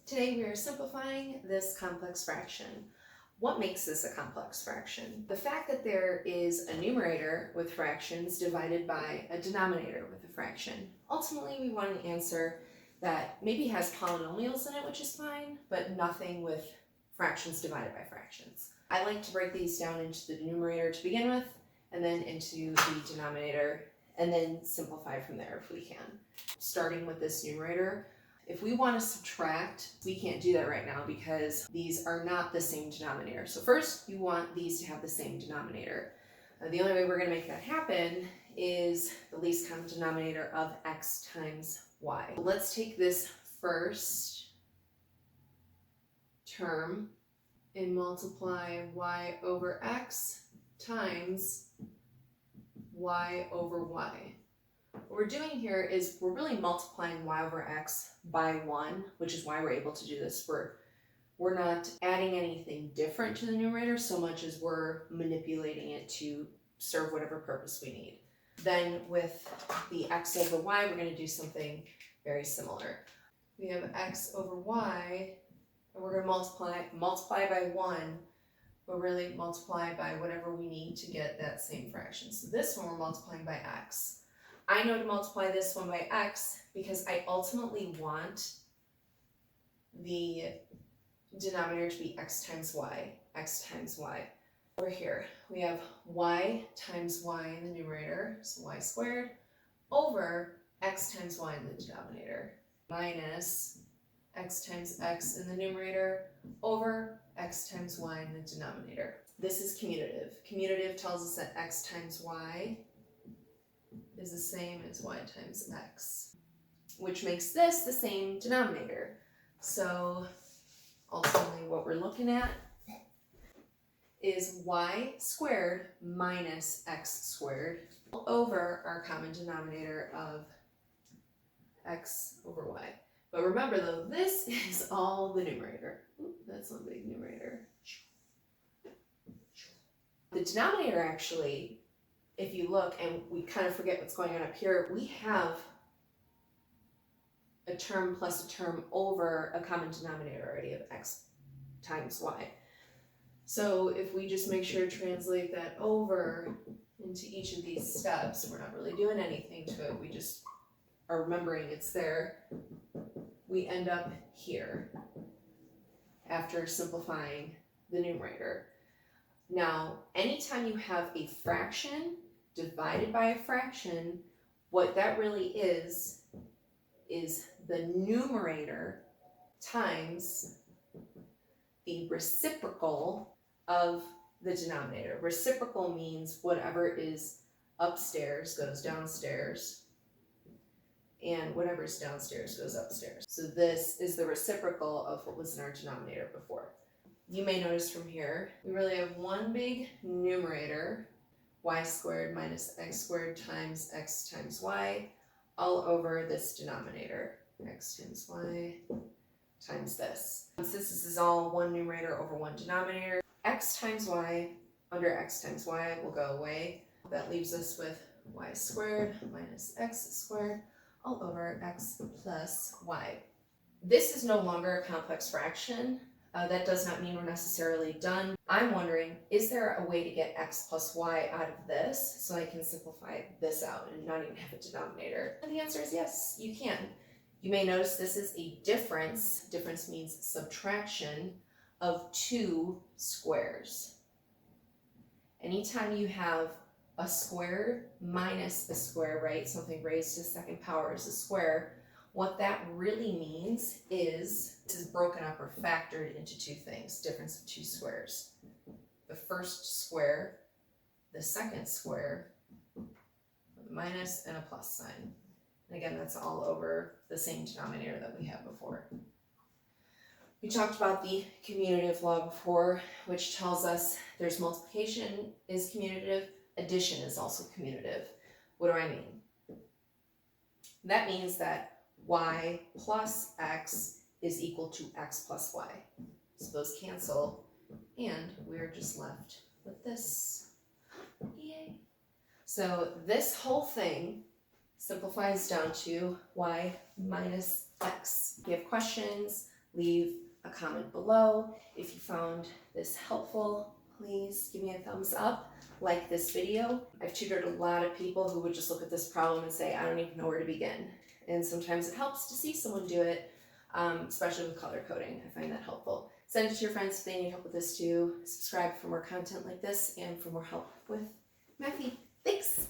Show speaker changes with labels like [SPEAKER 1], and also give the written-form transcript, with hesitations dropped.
[SPEAKER 1] Today we are simplifying this complex fraction. What makes this a complex fraction? The fact that there is a numerator with fractions divided by a denominator with a fraction. Ultimately, we want an answer that maybe has polynomials in it, which is fine, but nothing with fractions divided by fractions. I like to break these down into the numerator to begin with, and then into the denominator, and then simplify from there if we can. Starting with this numerator, if we want to subtract, we can't do that right now because these are not the same denominator. So first, you want these to have the same denominator. The only way we're going to make that happen is the least common denominator of x times y. Let's take this first term and multiply y over x times y over y. What we're doing here is we're really multiplying y over x by 1, which is why we're able to do this. We're not adding anything different to the numerator so much as we're manipulating it to serve whatever purpose we need. Then with the x over y, we're going to do something very similar. We have x over y, and we're going to multiply by 1, but really multiply by whatever we need to get that same fraction. So this one we're multiplying by x. I know to multiply this one by x because I ultimately want the denominator to be x times y, x times y. Over here, we have y times y in the numerator, so y squared, over x times y in the denominator, minus x times x in the numerator, over x times y in the denominator. This is commutative. Commutative tells us that x times y is the same as y times x, which makes this the same denominator. So ultimately what we're looking at is y squared minus x squared over our common denominator of x over y. But remember though, this is all the numerator. Ooh, that's one big numerator. The denominator actually, if you look, and we kind of forget what's going on up here, we have a term plus a term over a common denominator already of x times y. So if we just make sure to translate that over into each of these steps, we're not really doing anything to it, we just are remembering it's there, we end up here after simplifying the numerator. Now, anytime you have a fraction divided by a fraction, what that really is the numerator times the reciprocal of the denominator. Reciprocal means whatever is upstairs goes downstairs, and whatever's downstairs goes upstairs. So this is the reciprocal of what was in our denominator before. You may notice from here, we really have one big numerator, y squared minus x squared times x times y, all over this denominator, x times y times this. Since this is all one numerator over one denominator, x times y under x times y will go away. That leaves us with y squared minus x squared all over x plus y. This is no longer a complex fraction. That does not mean we're necessarily done. I'm wondering, is there a way to get x plus y out of this so I can simplify this out and not even have a denominator? And the answer is yes, you can. You may notice this is a difference. Difference means subtraction of two squares. Anytime you have a square minus a square, right? Something raised to the second power is a square. What that really means is this is broken up or factored into two things, difference of two squares. The first square, the second square, with a minus and a plus sign. And again, that's all over the same denominator that we had before. We talked about the commutative law before, which tells us there's multiplication is commutative, addition is also commutative. What do I mean? That means that y plus x is equal to x plus y. So those cancel, and we're just left with this. Yay! So this whole thing simplifies down to y minus x. If you have questions, leave a comment below. If you found this helpful, please give me a thumbs up, like this video. I've tutored a lot of people who would just look at this problem and say, I don't even know where to begin. And sometimes it helps to see someone do it, especially with color coding. I find that helpful. Send it to your friends if they need help with this too. Subscribe for more content like this and for more help with Matthew. Thanks!